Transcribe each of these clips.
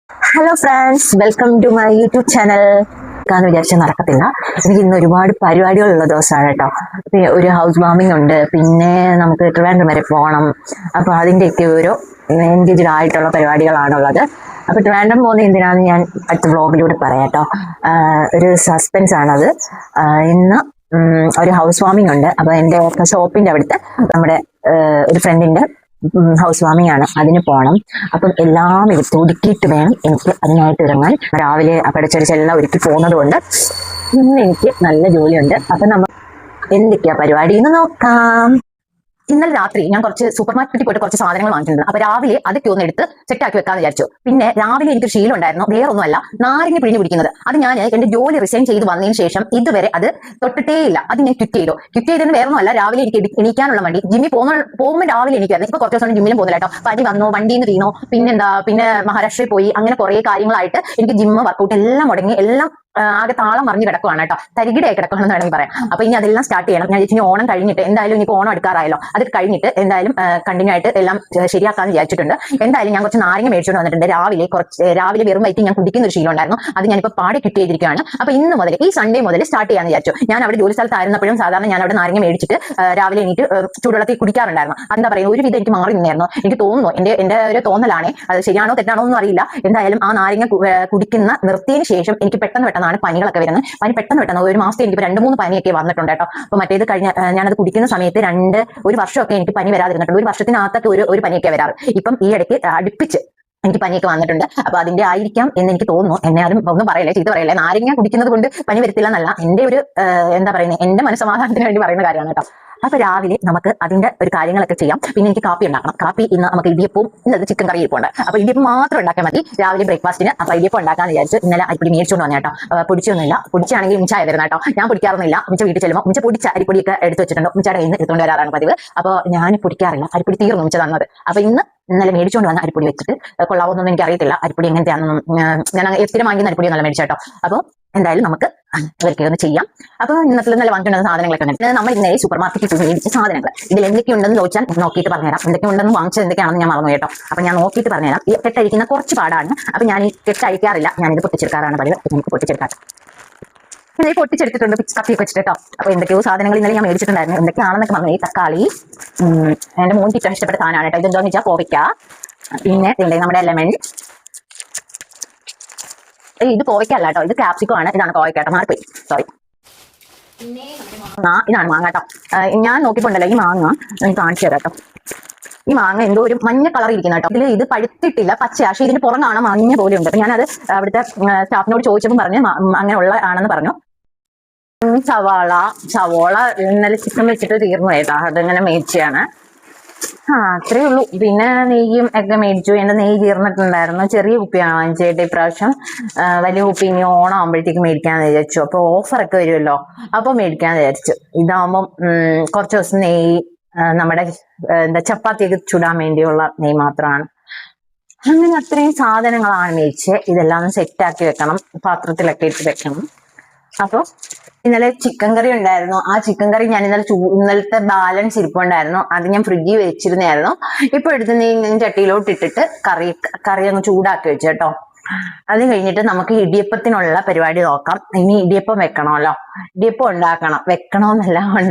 Hello friends, welcome to my YouTube channel. ന്ന് വിചാരിച്ചാൽ നടക്കത്തില്ല. എനിക്ക് ഇന്ന് ഒരുപാട് പരിപാടികളുള്ള ദിവസമാണ് കേട്ടോ. ഒരു ഹൗസ് വാമിംഗ് ഉണ്ട്, പിന്നെ നമുക്ക് ട്രിവാൻഡ്രം വരെ പോകണം. അപ്പോൾ അതിൻ്റെയൊക്കെ ഓരോ എൻഗേജ്ഡ് ആയിട്ടുള്ള പരിപാടികളാണുള്ളത്. അപ്പോൾ ട്രിവാൻഡ്രം പോകുന്നത് എന്തിനാണെന്ന് ഞാൻ അടുത്ത വ്ളോഗിലൂടെ പറയാം കേട്ടോ. ഒരു സസ്പെൻസ് ആണത്. ഇന്ന് ഒരു ഹൗസ് വാമിംഗ് ഉണ്ട്. അപ്പോൾ എൻ്റെ ഷോപ്പിൻ്റെ അവിടുത്തെ നമ്മുടെ ഒരു ഫ്രണ്ടിൻ്റെ ഹൗസ് വാമിംഗ് ആണ്, അതിന് പോകണം. അപ്പം എല്ലാം എടുത്ത് ഒതുക്കിയിട്ട് വേണം എനിക്ക് അതിനായിട്ട് ഇറങ്ങാൻ. രാവിലെ പഠിച്ചടിച്ചെല്ലാം ഒരുക്കി പോകുന്നത് കൊണ്ട് ഇന്ന് എനിക്ക് നല്ല ജോലിയുണ്ട്. അപ്പം നമ്മൾ എന്തൊക്കെയാ പരിപാടി എന്ന് നോക്കാം. ഇന്നലെ രാത്രി ഞാൻ കുറച്ച് സൂപ്പർ മാർക്കറ്റിൽ പോയിട്ട് കുറച്ച് സാധനങ്ങൾ വാങ്ങിയിട്ടുണ്ട്. അപ്പൊ രാവിലെ അതൊക്കെ ഒന്ന് എടുത്ത് സെറ്റാക്കി വെക്കാന്ന് വിചാരിച്ചു. പിന്നെ രാവിലെ എനിക്ക് ശീലം ഉണ്ടായിരുന്നു, വേറെ ഒന്നുമല്ല, നാരങ്ങ പിഴിഞ്ഞ് കുടിക്കുന്നത്. അത് ഞാൻ എന്റെ ജോലി റിസൈൻ ചെയ്ത് വന്നതിന് ശേഷം ഇതുവരെ അത് തൊട്ടിട്ടേ ഇല്ല. അത് ഞാൻ ക്വിറ്റ് ചെയ്തതിന് വേറെ ഒന്നുമല്ല, രാവിലെ എനിക്ക് എണീക്കാനുള്ള വണ്ടി. ജിമ്മിൽ പോകുമ്പോൾ രാവിലെ എനിക്കായിരുന്നു. ഇപ്പൊ കുറച്ച് ദിവസം ജിമ്മിലും പോകുന്നില്ല കേട്ടോ. പനി വന്നു, വണ്ടിയിൽ നിന്ന് വീണോ, പിന്നെ മഹാരാഷ്ട്രയിൽ പോയി, അങ്ങനെ കുറെ കാര്യങ്ങളായിട്ട് എനിക്ക് ജിമ്മ് വർക്കൗട്ട് എല്ലാം മുടങ്ങി, എല്ലാം ആകെ താളം മറിഞ്ഞ് കിടക്കുവാണ് കേട്ടോ. തരികിടയായി കിടക്കുകയാണെന്ന് വേണമെങ്കിൽ പറയാം. അപ്പൊ ഇനി അതെല്ലാം സ്റ്റാർട്ട് ചെയ്യണം. ഞാൻ ഇനി ഓണം കഴിഞ്ഞിട്ട് എന്തായാലും ഇനിയിപ്പോൾ ഓണം എടുക്കാറായല്ലോ, അത് കഴിഞ്ഞിട്ട് എന്തായാലും കണ്ടിന്യൂ ആയിട്ട് എല്ലാം ശരിയാക്കാന്ന് വിചാരിച്ചിട്ടുണ്ട്. എന്തായാലും ഞാൻ കുറച്ച് നാരങ്ങ മേടിച്ചുകൊണ്ട് വന്നിട്ടുണ്ട്. രാവിലെ വെറും വയറ്റിൽ ഞാൻ കുടിക്കുന്ന ഒരു ശീലം ഉണ്ടായിരുന്നു, അത് ഞാനിപ്പോൾ പാടെ കിറ്റ് ചെയ്തിരിക്കുകയാണ്. അപ്പൊ ഇന്ന് മുതൽ ഈ സൺഡേ മുതൽ സ്റ്റാർട്ട് ചെയ്യാന്ന് വിചാരിച്ചു. ഞാൻ അവിടെ ജോലി സ്ഥലത്തായിരുന്നപ്പോഴും സാധാരണ ഞാൻ അവിടെ നാരങ്ങ മേടിച്ചിട്ട് രാവിലെ എനിക്ക് ചൂടുവെള്ളത്തിൽ കുടിക്കാറുണ്ടായിരുന്നു. എന്താ പറയുക, ഒരു വിധം എനിക്ക് മാറി നിന്നായിരുന്നു. എനിക്ക് തോന്നുന്നു, എന്റെ ഒരു തോന്നലാണേ, അത് ശരിയാണോ തെറ്റാണോ ഒന്നും അറിയില്ല. എന്തായാലും ആ നാരങ്ങ കുടിക്കുന്ന നിർത്തിയതിന് ശേഷം എനിക്ക് പെട്ടെന്ന് പനികളൊക്കെ വരുന്നത്. പനി പെട്ടെന്ന് ഒരു മാസത്തെ എനിക്ക് 2-3 പനിയൊക്കെ വന്നിട്ടുണ്ട് കേട്ടോ. അപ്പൊ മറ്റേത് കഴിഞ്ഞ ഞാനത് കുടിക്കുന്ന സമയത്ത് ഒരു വർഷമൊക്കെ എനിക്ക് പനി വരാതിരുന്നിട്ടുണ്ട്. ഒരു വർഷത്തിനകത്തൊക്കെ ഒരു പനിയൊക്കെ വരാറ്. ഇപ്പം ഈ ഇടയ്ക്ക് അടുപ്പിച്ച് എനിക്ക് പനിയൊക്കെ വന്നിട്ടുണ്ട്. അപ്പൊ അതിന്റെ ആയിരിക്കാം എന്ന് എനിക്ക് തോന്നുന്നു. എന്നെ അതും ഒന്നും പറയല്ലേ, ചീത്ത പറയല്ലേ. നാരങ്ങ കുടിക്കുന്നത് കൊണ്ട് പനി വരത്തില്ല എന്നല്ല, എന്റെ ഒരു എന്താ പറയുന്നത്, എന്റെ മനസ്സമാധാനത്തിന് വേണ്ടി പറയുന്ന കാര്യമാണ് കേട്ടോ. അപ്പൊ രാവിലെ നമുക്ക് അതിന്റെ ഒരു കാര്യങ്ങളൊക്കെ ചെയ്യാം. പിന്നെ എനിക്ക് കാപ്പി ഉണ്ടാക്കണം. കാപ്പി ഇന്ന് നമുക്ക് ഇടിയപ്പവും, ഇന്നത് ചിക്കൻ കറി ഇരിപ്പുണ്ട്. അപ്പൊ ഇടിയപ്പം മാത്രം ഉണ്ടാക്കാൻ മതി രാവിലെ ബ്രേക്ക്ഫാസ്റ്റിന്. അപ്പൊ ഇടിയപ്പം ഉണ്ടാക്കാന്ന് വിചാരിച്ചു. ഇന്നലെ അരിപ്പൊടി മേടിച്ചുകൊണ്ട് വന്ന കേട്ടോ. പൊടിച്ചൊന്നുമില്ല, പൊടിച്ചാണെങ്കിൽ മിച്ചായ തരുന്ന കേട്ടോ. ഞാൻ പൊടിക്കാറൊന്നുമില്ല. മിച്ച വീട്ടിൽ ചെല്ലുമ്പോൾ മിച്ച പൊടിച്ച അരിപ്പൊടിയൊക്കെ എടുത്ത് വെച്ചിട്ടുണ്ട്. മിച്ചയുടെ കയ്യിൽ നിന്ന് എടുത്തുകൊണ്ട് വരാറാണ് പതിവ്. അപ്പോൾ ഞാൻ പൊടിക്കാറില്ല, അരിപ്പൊടി തീർന്നു മിച്ച തന്നത്. അപ്പൊ ഇന്നലെ മേടിച്ചുകൊണ്ട് വന്ന അരിപ്പൊടി വെച്ചിട്ട് കൊള്ളാവുന്നൊന്നും എനിക്ക് അറിയത്തില്ല. അരിപ്പൊടി എങ്ങനത്തെയാണെന്നും ഞാൻ സ്ഥിരം വാങ്ങിക്കുന്ന അരിപ്പൊടി നല്ല മേടിച്ചു കേട്ടോ. അപ്പോൾ എന്തായാലും നമുക്ക് ഇവർക്ക് ഒന്ന് ചെയ്യാം. അപ്പൊ ഇന്നത്തെ നല്ല വാങ്ങിക്കുന്ന സാധനങ്ങളൊക്കെ ഉണ്ട്. നമ്മൾ ഇന്നലെ സൂപ്പർ മാർക്കറ്റിൽ പോയി മേടിച്ച സാധനങ്ങൾ. ഇതിൽ എന്തൊക്കെയുണ്ടെന്ന് ചോദിച്ചാൽ നോക്കിയിട്ട് പറഞ്ഞുതരാം. എന്തൊക്കെയുണ്ടെന്ന് വാങ്ങിച്ചത് എന്തൊക്കെയാണെന്ന് ഞാൻ മറന്നു കേട്ടോ. അപ്പൊ ഞാൻ നോക്കിയിട്ട് പറഞ്ഞുതരാം. ഈ കെട്ടഴിക്കുന്ന കുറച്ച് പാടാണ്. അപ്പൊ ഞാൻ ഈ കെട്ടഴിക്കാറില്ല, ഞാനിത് പൊട്ടിച്ചെടുക്കാറാണ് പതിവ്. നമുക്ക് പൊട്ടിച്ചെടുക്കാം. ഇത് പൊട്ടിച്ചെടുത്തിട്ടുണ്ട് കത്തിയൊക്കെ വെച്ചിട്ട് കേട്ടോ. അപ്പൊ എന്തൊക്കെയോ സാധനങ്ങൾ ഇന്നലെ ഞാൻ മേടിച്ചിട്ടുണ്ടായിരുന്നു. എന്തൊക്കെയാണെന്നൊക്കെ പറഞ്ഞു. ഈ തക്കാളി, എന്റെ മോൻ ഏറ്റവും ഇഷ്ടപ്പെട്ട സാധനമാണ് കേട്ടോ. ഇതെന്താന്ന് വെച്ചാൽ കോവയ്ക്ക, പിന്നെ നമ്മുടെ ലെമൺ. ഇത് കോവയ്ക്കല്ല കേട്ടോ, ഇത് ക്യാപ്സിക്കം ആണ്. ഇതാണ് കോവയ്ക്ക കേട്ടോ, മാറിപ്പോയി, സോറി. ഇതാണ് മാങ്ങ കേട്ടോ. ഞാൻ നോക്കിപ്പോണ്ടല്ലോ, ഈ മാങ്ങ എനിക്ക് കാണിച്ചു തരാം കേട്ടോ. ഈ മാങ്ങ എന്തോ ഒരു മഞ്ഞ കളർ ഇരിക്കുന്ന കേട്ടോ. ഇത് പഴുത്തിട്ടില്ല, പച്ച. പക്ഷേ ഇതിന്റെ പുറങ്ങാണ് മഞ്ഞ പോലെ ഉണ്ട്. അപ്പൊ ഞാനത് അവിടുത്തെ സ്റ്റാഫിനോട് ചോദിച്ചപ്പോൾ പറഞ്ഞു അങ്ങനെയുള്ള ആണെന്ന് പറഞ്ഞു. സവോള ഇന്നലെ ചിക്കൻ വെച്ചിട്ട് തീർന്നു കേട്ടോ, അതിങ്ങനെ മേടിച്ചാണ്. അത്രേ ഉള്ളൂ. പിന്നെ നെയ്യും ഒക്കെ മേടിച്ചു. എന്റെ നെയ്യ് തീർന്നിട്ടുണ്ടായിരുന്നു. ചെറിയ കുപ്പിയാണ് വാങ്ങിച്ചേട്ടെ ഇപ്രാവശ്യം. വലിയ കുപ്പി ഇനി ഓണം ആകുമ്പോഴത്തേക്ക് മേടിക്കാന്ന് വിചാരിച്ചു. അപ്പൊ ഓഫറൊക്കെ വരുമല്ലോ, അപ്പൊ മേടിക്കാന്ന് വിചാരിച്ചു. ഇതാകുമ്പം കുറച്ച് ദിവസം നെയ്യ് നമ്മുടെ ചപ്പാത്തിയൊക്കെ ചുടാൻ വേണ്ടിയുള്ള നെയ്യ് മാത്രമാണ്. അങ്ങനെ അത്രയും സാധനങ്ങളാണ് മേടിച്ച്. ഇതെല്ലാം സെറ്റാക്കി വെക്കണം, പാത്രത്തിലൊക്കെ ഇട്ട് വെക്കണം. അപ്പൊ ഇന്നലെ ചിക്കൻ കറി ഉണ്ടായിരുന്നു. ആ ചിക്കൻ കറി ഞാൻ ഇന്നലത്തെ ബാലൻസ് ഇരിപ്പുണ്ടായിരുന്നു, അത് ഞാൻ ഫ്രിഡ്ജിൽ വെച്ചിരുന്നായിരുന്നു. ഇപ്പൊ എടുത്ത് ചട്ടിയിലോട്ട് ഇട്ടിട്ട് കറി അങ്ങ് ചൂടാക്കി വെച്ചു കേട്ടോ. അത് കഴിഞ്ഞിട്ട് നമുക്ക് ഇടിയപ്പത്തിനുള്ള പരിപാടി നോക്കാം. ഇനി ഇടിയപ്പം വെക്കണമല്ലോ, ഇടിയപ്പം വെക്കണമെന്നല്ല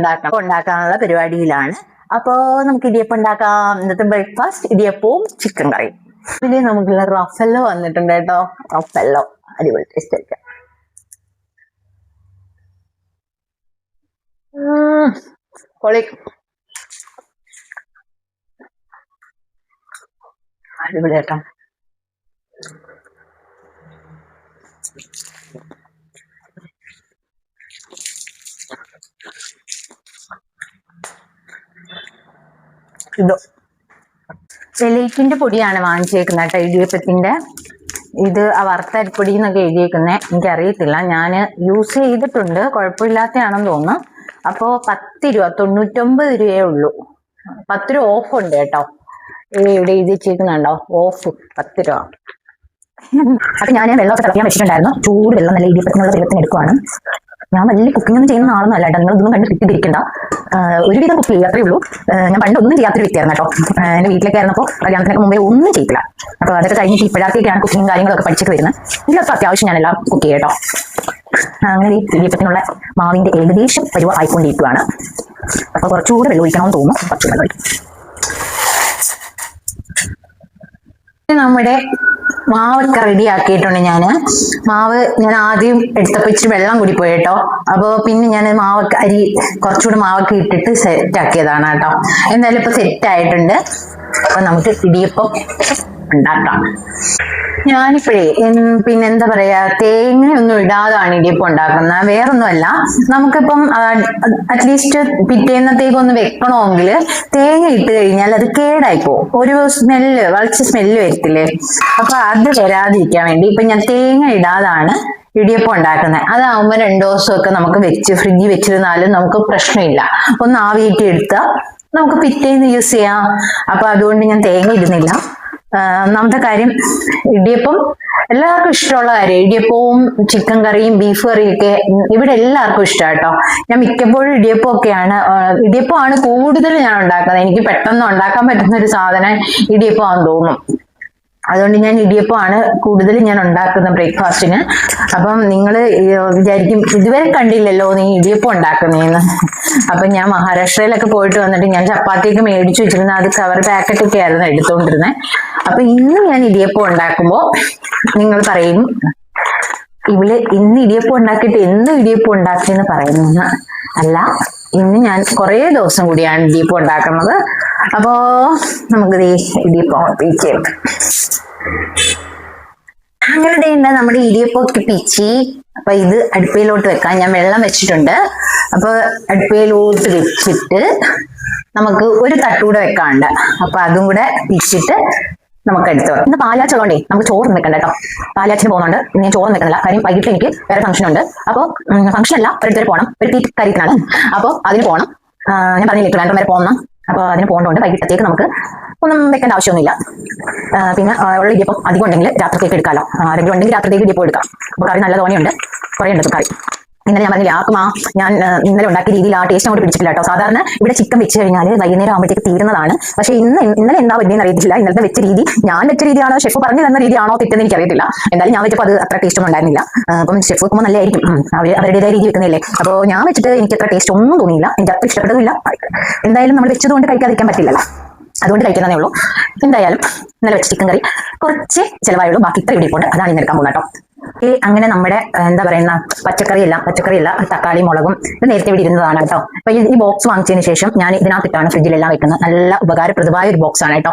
ഉണ്ടാക്കാനുള്ള പരിപാടിയിലാണ്. അപ്പോ നമുക്ക് ഇടിയപ്പം ഉണ്ടാക്കാം. ഇന്നത്തെ ബ്രേക്ക്ഫാസ്റ്റ് ഇടിയപ്പവും ചിക്കൻ കറിയും. പിന്നെ നമുക്കുള്ള റഫല്ലോ വന്നിട്ടുണ്ട് കേട്ടോ. റഫല്ലോ അടിപൊളി ടേസ്റ്റ് ആയിരിക്കാം. പൊളി, അടിപൊളി കേട്ടോ. എലൈറ്റിന്റെ പൊടിയാണ് വാങ്ങിച്ചേക്കുന്നത് കേട്ടോ, ഇടിയപ്പത്തിന്റെ. ഇത് ആ വറുത്ത അരിപ്പൊടി എന്നൊക്കെ എഴുതിയേക്കുന്നത്. എനിക്കറിയത്തില്ല, ഞാൻ യൂസ് ചെയ്തിട്ടുണ്ട്, കുഴപ്പമില്ലാത്തതാണെന്ന് തോന്നുന്നു. അപ്പോ 10 രൂപ, 99 രൂപയേ ഉള്ളൂ. 10 രൂപ ഓഫ് ഉണ്ട് കേട്ടോ. ഇവിടെ എഴുതി വെച്ചേക്കുന്നുണ്ടോ, ഓഫ് 10 രൂപ. അപ്പൊ ഞാൻ വെള്ളമൊക്കെ തിളയ്ക്കാൻ വെച്ചിട്ടുണ്ടായിരുന്നു. ചൂട് വെള്ളം നല്ല ഇടിയപ്പത്തിനുള്ള വെള്ളത്തിന് എടുക്കുവാണ്. ഞാൻ വലിയ കുക്കിംഗ് ഒന്നും ചെയ്യുന്ന ആളൊന്നും അല്ല കേട്ടോ, നിങ്ങളൊന്നും കണ്ട് കിട്ടിയിരിക്കണ്ട. ഒരുവിധം കുക്ക് ചെയ്യും, അത്രേ ഉള്ളൂ. ഞാൻ പണ്ട് ഒന്നും ചെയ്യാത്തൊരു വ്യക്തിയായിരുന്നു കേട്ടോ. എൻ്റെ വീട്ടിലേക്ക് ആയിരുന്നപ്പോൾ കല്യാണത്തിനൊക്കെ മുമ്പേ ഒന്നും ചെയ്തില്ല. അപ്പോൾ അതൊക്കെ കഴിഞ്ഞിട്ട് ഇപ്പോഴത്തേക്കാണ് കുക്കിംഗ് കാര്യങ്ങളൊക്കെ പഠിച്ചിട്ട് വരുന്നത്. ഇതിലൊക്കെ അത്യാവശ്യം ഞാനെല്ലാം കുക്ക് ചെയ്യും കേട്ടോ. അങ്ങനെ ഈ ഇടിയപ്പത്തിനുള്ള മാവിൻ്റെ ഏകദേശം പരുവ ആയിക്കൊണ്ടിരിക്കുകയാണ്. അപ്പോൾ കുറച്ചുകൂടെ വെള്ളം ഒഴിക്കണമെന്ന് തോന്നുന്നു. കുറച്ചുകൂടെ വെള്ളം ഒഴിക്കും. നമ്മുടെ മാവൊക്കെ റെഡി ആക്കിയിട്ടുണ്ട്. മാവ് ഞാൻ ആദ്യം എടുത്തപ്പോൾ ഇച്ചിരി വെള്ളം കൂടി പോയി കേട്ടോ. അപ്പോൾ പിന്നെ ഞാൻ അരി കുറച്ചുകൂടെ മാവൊക്കെ ഇട്ടിട്ട് സെറ്റ് ആക്കിയതാണ് കേട്ടോ. എന്തായാലും ഇപ്പൊ സെറ്റ് ആയിട്ടുണ്ട്. അപ്പൊ നമുക്ക് ഇടിയപ്പം ഉണ്ടാക്കാം. ഞാനിപ്പോഴേ പിന്നെ എന്താ പറയാ, തേങ്ങയൊന്നും ഇടാതാണ് ഇടിയപ്പം ഉണ്ടാക്കുന്നത്. വേറൊന്നുമല്ല, നമുക്കിപ്പം അറ്റ്ലീസ്റ്റ് പിറ്റേന്നത്തേക്കൊന്ന് വെക്കണമെങ്കിൽ തേങ്ങ ഇട്ട് കഴിഞ്ഞാൽ അത് കേടായി പോകും. ഒരു സ്മെല്ല്, വളച്ച് സ്മെല്ല് വരത്തില്ലേ? അപ്പൊ അത് വരാതിരിക്കാൻ വേണ്ടി ഇപ്പൊ ഞാൻ തേങ്ങ ഇടാതാണ് ഇടിയപ്പം ഉണ്ടാക്കുന്നത്. അതാവുമ്പോൾ 2 ദിവസമൊക്കെ നമുക്ക് ഫ്രിഡ്ജിൽ വെച്ചിരുന്നാലും നമുക്ക് പ്രശ്നമില്ല. ഒന്ന് ആവിയിട്ട് എടുത്താൽ നമുക്ക് പിറ്റേന്ന് യൂസ് ചെയ്യാം. അപ്പൊ അതുകൊണ്ട് ഞാൻ തേങ്ങ ഇടുന്നില്ല. ഒന്നാമത്തെ കാര്യം, ഇടിയപ്പം എല്ലാവർക്കും ഇഷ്ടമുള്ള കാര്യം. ഇടിയപ്പവും ചിക്കൻ കറിയും ബീഫ് കറിയും ഒക്കെ ഇവിടെ എല്ലാവർക്കും ഇഷ്ടമാണ് കേട്ടോ. ഞാൻ മിക്കപ്പോഴും ഇടിയപ്പമാണ് കൂടുതൽ ഞാൻ ഉണ്ടാക്കുന്നത്. എനിക്ക് പെട്ടെന്ന് ഉണ്ടാക്കാൻ പറ്റുന്ന ഒരു സാധനം ഇടിയപ്പമാണെന്ന് തോന്നും. അതുകൊണ്ട് ഞാൻ ഇടിയപ്പമാണ് കൂടുതൽ ഞാൻ ഉണ്ടാക്കുന്നത് ബ്രേക്ക്ഫാസ്റ്റിന്. അപ്പം നിങ്ങൾ വിചാരിക്കും ഇതുവരെ കണ്ടില്ലല്ലോ നീ ഇടിയപ്പം ഉണ്ടാക്കുന്നതെന്ന്. അപ്പം ഞാൻ മഹാരാഷ്ട്രയിലൊക്കെ പോയിട്ട് വന്നിട്ട് ഞാൻ ചപ്പാത്തിയൊക്കെ മേടിച്ചു വെച്ചിരുന്ന അത് കവർ പാക്കറ്റൊക്കെ ആയിരുന്നു എടുത്തുകൊണ്ടിരുന്നത്. അപ്പൊ ഇന്ന് ഞാൻ ഇടിയപ്പം ഉണ്ടാക്കുമ്പോൾ നിങ്ങൾ പറയും ഇന്ന് ഇടിയപ്പം ഉണ്ടാക്കിയിട്ട് എന്നും ഇടിയപ്പം ഉണ്ടാക്കിയെന്ന് പറയുന്ന അല്ല. ഇന്ന് ഞാൻ കുറേ ദിവസം കൂടിയാണ് ഇടിയപ്പം ഉണ്ടാക്കുന്നത്. അപ്പോ നമുക്ക് ഇടിയപ്പം പിച്ചെടുക്കാം. അങ്ങനെ നമ്മുടെ ഇടിയപ്പൊക്കെ പിച്ചി. അപ്പൊ ഇത് അടുപ്പയിലോട്ട് വെക്കാൻ ഞാൻ വെള്ളം വെച്ചിട്ടുണ്ട്. അപ്പൊ അടുപ്പയിലോട്ട് വെച്ചിട്ട് നമുക്ക് ഒരു തട്ടൂടെ വെക്കാണ്ട്. അപ്പൊ അതും കൂടെ പിച്ചിട്ട് നമുക്ക് എടുത്തു. ഇന്ന് പാലാച്ചുള്ളതുകൊണ്ടേ നമുക്ക് ചോറ് വെക്കണ്ട കേട്ടോ. പാലാച്ചിന് പോകുന്നുണ്ട്. ഞാൻ ചോറ് വെക്കുന്നില്ല. കാര്യം വൈകിട്ട് എനിക്ക് വേറെ ഫംഗ്ഷൻ ഉണ്ട്. അപ്പോൾ ഫംഗ്ഷൻ അല്ല, ഒരിടത്തേക്ക് പോകണം, ഒരു തീ കാര്യത്തിനാണ്. അപ്പോൾ അതിന് പോകണം. ഞാൻ പറഞ്ഞില്ല ട്രിവാൻഡ്രം വരെ പോകണം. അപ്പോൾ അതിന് പോകേണ്ടതുകൊണ്ട് വൈകിട്ടത്തേക്ക് നമുക്ക് ഒന്നും വെക്കേണ്ട ആവശ്യമൊന്നുമില്ല. പിന്നെ ഉള്ള ഇടിയപ്പം അധികം ഉണ്ടെങ്കിൽ രാത്രിത്തേക്ക് എടുക്കാമല്ലോ. ആരെങ്കിലും ഉണ്ടെങ്കിൽ രാത്രിത്തേക്ക് ഇടിയപ്പം എടുക്കാം. അപ്പോൾ കറി നല്ല തോനെയുണ്ട്, കുറേ ഉണ്ട് കറി. ഇന്നലെ ഞാൻ പറഞ്ഞില്ല ഞാൻ ഇന്നലെ ഉണ്ടാക്കിയ രീതിയിൽ ആ ടേസ്റ്റ് അങ്ങോട്ട് പിടിച്ചിട്ടില്ല കേട്ടോ. സാധാരണ ഇവിടെ ചിക്കൻ വെച്ച് കഴിഞ്ഞാൽ വൈകുന്നേരം ആകുമ്പോഴത്തേക്ക് തീരുന്നതാണ്. പക്ഷേ ഇന്നലെ എന്താ വലിയെന്ന് അറിയത്തില്ല. ഇന്നലത്തെ വെച്ച രീതി ഞാൻ വെച്ച രീതിയാണോ ഷെഫ് പറഞ്ഞു തന്ന രീതിയാണോ തെറ്റെന്ന് എനിക്കറിയത്തില്ല. എന്തായാലും ഞാൻ വെച്ചപ്പോൾ അത് അത്ര ടേസ്റ്റ് ഒന്നും ഉണ്ടായിരുന്നില്ല. അപ്പം ഷെഫ് വെക്കുമ്പോൾ നല്ലതായിരിക്കും, അവരുടേതായ രീതി വെക്കുന്നില്ലേ. അപ്പോൾ ഞാൻ വെച്ചിട്ട് എനിക്ക് അത്ര ടേസ്റ്റ് ഒന്നും തോന്നിയില്ല. എനിക്ക് അത്ര ഇഷ്ടപ്പെട്ടതുമില്ല. എന്തായാലും നമ്മൾ വെച്ചതുകൊണ്ട് കഴിക്കാതിരിക്കാൻ പറ്റില്ലല്ലോ, അതുകൊണ്ട് കഴിക്കുന്നതേ ഉള്ളൂ. എന്തായാലും ഇന്നലെ വെച്ച ചിക്കൻ കറി കുറച്ച് ചിലവായുള്ളൂ. ബാക്കി ഇത്ര ഇടിയപ്പുണ്ട്, അതാണ് ഇന്ന് എടുക്കാൻ പോകുന്നത് കേട്ടോ. അങ്ങനെ നമ്മുടെ എന്താ പറയുന്ന പച്ചക്കറിയല്ല തക്കാളി മുളകും ഇത് നേരത്തെ ഇവിടെ ഇരുന്നതാണ് കേട്ടോ. അപ്പൊ ഈ ബോക്സ് വാങ്ങിച്ചതിന് ശേഷം ഞാൻ ഇതിനകത്തിട്ടാണ് ഫ്രിഡ്ജിലെല്ലാം വെക്കുന്നത്. നല്ല ഉപകാരപ്രദമായ ഒരു ബോക്സ് ആണ് കേട്ടോ.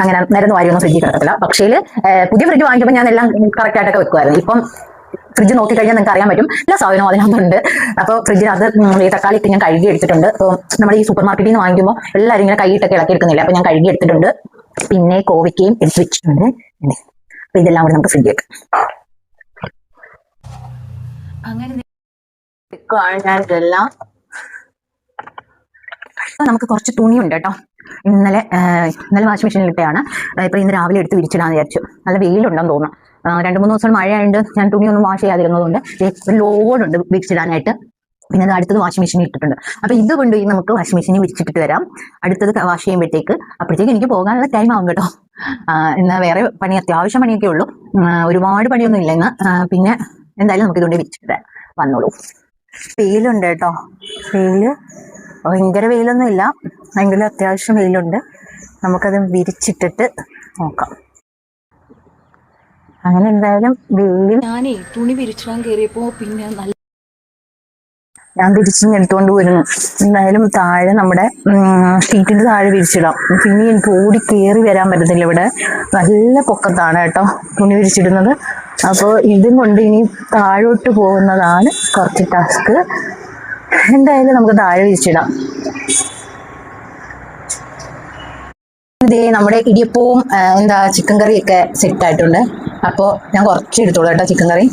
അങ്ങനെ നേരം വാരിയൊന്നും ഫ്രിഡ്ജിൽ കിടക്കത്തില്ല. പക്ഷേ പുതിയ ഫ്രിഡ്ജ് വാങ്ങിക്കുമ്പോൾ ഞാൻ എല്ലാം കറക്റ്റ് ആയിട്ടൊക്കെ വെക്കുമായിരുന്നു. ഇപ്പം ഫ്രിഡ്ജ് നോക്കിക്കഴിഞ്ഞാൽ നിങ്ങൾക്ക് അറിയാൻ പറ്റും എല്ലാ സാധനവും അതിനകത്തുണ്ട്. അപ്പോൾ ഫ്രിഡ്ജിനകത്ത് തക്കാളി ഇട്ട് ഞാൻ കഴുകി എടുത്തിട്ടുണ്ട്. അപ്പോൾ നമ്മൾ ഈ സൂപ്പർ മാർക്കറ്റിൽ നിന്ന് വാങ്ങിക്കുമ്പോൾ എല്ലാവരും ഇങ്ങനെ കൈയിട്ടൊക്കെ ഇളക്കി എടുക്കുന്നില്ല. അപ്പോൾ ഞാൻ കഴുകി എടുത്തിട്ടുണ്ട്. പിന്നെ കോവയ്ക്കയും എടുത്ത് വെച്ചിട്ടുണ്ട്. അപ്പോൾ ഇതെല്ലാം കൂടെ നമുക്ക് ഫ്രിഡ്ജിൽ വെക്കാം. അങ്ങനെ ഞാനിതെല്ലാം നമുക്ക് കുറച്ച് തുണിയുണ്ട് കേട്ടോ. ഇന്നലെ വാഷിംഗ് മെഷീനിൽ ഇട്ടതാണ്. ഇപ്പൊ ഇന്ന് രാവിലെ എടുത്ത് വിരിച്ചിടാന്ന് വിചാരിച്ചു. നല്ല വെയിലുണ്ടെന്ന് തോന്നുന്നു. 2-3 ദിവസം മഴയായിട്ട് ഞാൻ തുണിയൊന്നും വാഷ് ചെയ്യാതിരുന്നതുകൊണ്ട് ഒരു ലോഡുണ്ട് വിരിച്ചിടാനായിട്ട്. പിന്നെ അത് അടുത്തത് വാഷിംഗ് മെഷീനിൽ ഇട്ടിട്ടുണ്ട്. അപ്പൊ ഇത് കൊണ്ടുപോയി നമുക്ക് വാഷിംഗ് മെഷീനിൽ വിരിച്ചിട്ടിട്ട് വരാം. അടുത്തത് വാഷ് ചെയ്യുമ്പോഴത്തേക്ക് അപ്പോഴത്തേക്ക് എനിക്ക് പോകാനുള്ള ടൈം ആവും കേട്ടോ. എന്നാൽ വേറെ അത്യാവശ്യം പണിയൊക്കെ ഉള്ളൂ. ഒരുപാട് പണിയൊന്നും ഇല്ല ഇന്ന്. പിന്നെ എന്തായാലും നമുക്ക് ഇതുകൊണ്ട് വിരിച്ചിട്ട് വന്നോളൂ. വെയിലുണ്ട് കേട്ടോ. ഭയങ്കര വെയിലൊന്നും ഇല്ല, എങ്കിലും അത്യാവശ്യം വെയിലുണ്ട്. നമുക്കത് വിരിച്ചിട്ടിട്ട് നോക്കാം. അങ്ങനെ എന്തായാലും ഞാനേ തുണി വിരിച്ചിടാൻ കയറിയപ്പോ പിന്നെ ഞാൻ തിരിച്ചെടുത്തുകൊണ്ട് വരുന്നു. എന്തായാലും താഴെ നമ്മുടെ ഷീറ്റിന്റെ താഴെ വിരിച്ചിടാം. പിന്നെ എനിക്ക് ഓടി കയറി വരാൻ പറ്റത്തില്ല. ഇവിടെ നല്ല പൊക്കത്താണ് കേട്ടോ തുണി വിരിച്ചിടുന്നത്. അപ്പോൾ ഇതും കൊണ്ട് ഇനി താഴോട്ട് പോകുന്നതാണ് കുറച്ച് ടാസ്ക്. എന്തായാലും നമുക്ക് താഴെ വിരിച്ചിടാം. ഇതേ നമ്മുടെ ഇടിയപ്പവും ചിക്കൻ കറിയൊക്കെ സെറ്റ് ആയിട്ടുണ്ട്. അപ്പോൾ ഞാൻ കുറച്ച് എടുത്തോളൂ കേട്ടോ ചിക്കൻ കറി.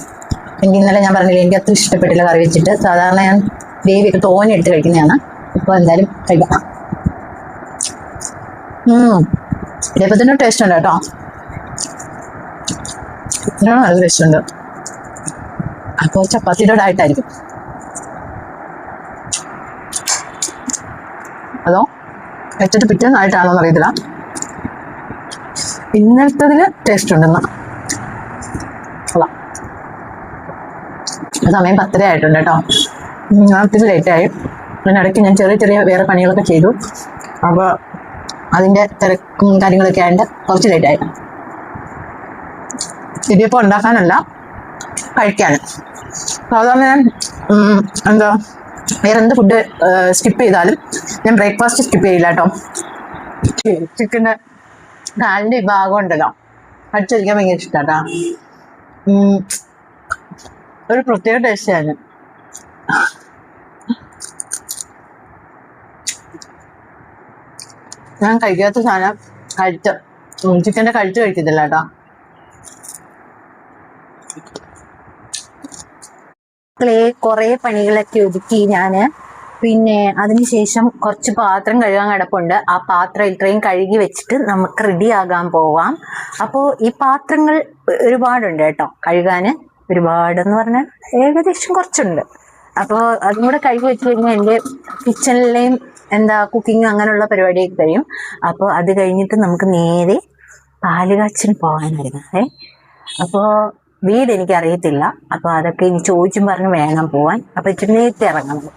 എനിക്ക് ഇന്നലെ ഞാൻ പറഞ്ഞില്ല എനിക്ക് അത്ര ഇഷ്ടപ്പെട്ടില്ല കറി വെച്ചിട്ട്. സാധാരണ ഞാൻ ഗ്രേവിയൊക്കെ തോനെ എടുത്ത് കഴിക്കുന്നതാണ്. ഇപ്പോൾ എന്തായാലും കഴിക്കാം. ഇടിയപ്പത്തിൻ്റെ ടേസ്റ്റ് ഉണ്ട് കേട്ടോ. ഇതിനാണ് നല്ല ടേസ്റ്റ് ഉണ്ട്. അപ്പോൾ ചപ്പാത്തിയുടെ ആയിട്ടായിരിക്കും. വെച്ചിട്ട് പിറ്റേന്നായിട്ടാണോ എന്ന് അറിയത്തില്ല. ഇന്നലത്തതിന് ടേസ്റ്റ് ഉണ്ടെന്ന്. സമയം 10:30 ആയിട്ടുണ്ട് കേട്ടോ. ഒത്തിരി ലേറ്റായി. അതിനിടയ്ക്ക് ഞാൻ ചെറിയ ചെറിയ വേറെ പണികളൊക്കെ ചെയ്തു. അപ്പോൾ അതിൻ്റെ തിരക്കും കാര്യങ്ങളൊക്കെ ആയിട്ട് കുറച്ച് ലേറ്റായി. ഇതിപ്പോൾ ഉണ്ടാക്കാനല്ല, കഴിക്കാൻ. സാധാരണ ഞാൻ എന്താ വേറെ എന്ത് ഫുഡ് സ്കിപ്പ് ചെയ്താലും ഞാൻ ബ്രേക്ക്ഫാസ്റ്റ് സ്കിപ്പ് ചെയ്യില്ല കേട്ടോ. ചിക്കൻ്റെ കാലിൻ്റെ ഭാഗം ഉണ്ടല്ലോ, അടിച്ചടിക്കാൻ ഭയങ്കര ഇഷ്ടമാട്ടോ. ഒരു പ്രത്യേക ടേസ്റ്റാണ്. ഞാൻ കഴിക്കാത്ത സാധനം ചിക്കൻ്റെ കഴുത്ത് കഴിക്കത്തില്ല കേട്ടോ. കുറേ പണികളൊക്കെ ഒതുക്കി ഞാന്. പിന്നെ അതിനുശേഷം കുറച്ച് പാത്രം കഴുകാൻ കിടപ്പുണ്ട്. ആ പാത്രം ഇത്രയും കഴുകി വെച്ചിട്ട് നമുക്ക് റെഡി ആകാൻ പോവാം. അപ്പോൾ ഈ പാത്രങ്ങൾ ഒരുപാടുണ്ട് കേട്ടോ കഴുകാന്. ഒരുപാടെന്ന് പറഞ്ഞാൽ ഏകദേശം കുറച്ചുണ്ട്. അപ്പോൾ അതും കൂടെ കഴുകി വെച്ച് കഴിഞ്ഞാൽ എൻ്റെ കിച്ചണിലെയും കുക്കിങ് അങ്ങനെയുള്ള പരിപാടിയൊക്കെ കഴിയും. അപ്പോൾ അത് കഴിഞ്ഞിട്ട് നമുക്ക് നേരെ പാലുകാച്ചിന് പോകാനായിരുന്നേ. അപ്പോൾ വീട് എനിക്കറിയത്തില്ല. അപ്പോൾ അതൊക്കെ ഇനി ചോദിച്ചും പറഞ്ഞ് വേണം പോവാൻ. അപ്പോൾ ഇച്ചിരി നേരത്തെ ഇറങ്ങണം.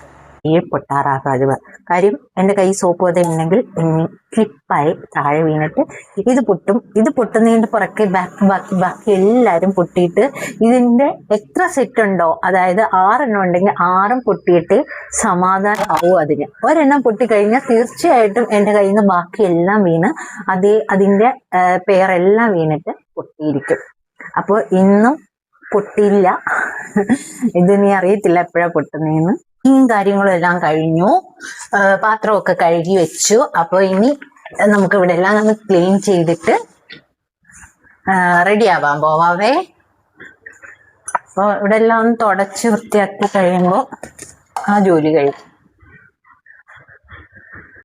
പൊട്ടാറാകാതെ കാര്യം എൻ്റെ കൈ സോപ്പ് പത ഉണ്ടെങ്കിൽ ഇനി സ്ലിപ്പായി താഴെ വീണിട്ട് ഇത് പൊട്ടും. ഇത് പൊട്ടുന്നതിൻ്റെ പുറകെ ബാക്കി എല്ലാവരും പൊട്ടിയിട്ട് ഇതിൻ്റെ എത്ര സെറ്റ് ഉണ്ടോ, അതായത് 6 ഉണ്ടെങ്കിൽ 6 പൊട്ടിയിട്ട് സമാധാനം ആവും. അതിന് ഒരെണ്ണം പൊട്ടിക്കഴിഞ്ഞാൽ തീർച്ചയായിട്ടും എൻ്റെ കയ്യിൽ നിന്ന് ബാക്കിയെല്ലാം വീണ് അതിൻ്റെ പേരെല്ലാം വീണിട്ട് പൊട്ടിയിരിക്കും. അപ്പോൾ ഇന്നും പൊട്ടിയില്ല. ഇത് നീ അറിയത്തില്ല എപ്പോഴാണ് പൊട്ടുന്നതെന്ന്. ഈ കാര്യങ്ങളും എല്ലാം കഴിഞ്ഞു. പാത്രമൊക്കെ കഴുകി വെച്ചു. അപ്പോൾ ഇനി നമുക്ക് ഇവിടെ എല്ലാം ഒന്ന് ക്ലീൻ ചെയ്തിട്ട് റെഡി ആവാൻ പോവാവേ. അപ്പോൾ ഇവിടെ എല്ലാം ഒന്ന് തുടച്ച് വൃത്തിയാക്കി കഴിയുമ്പോൾ ആ ജോലി കഴിയും.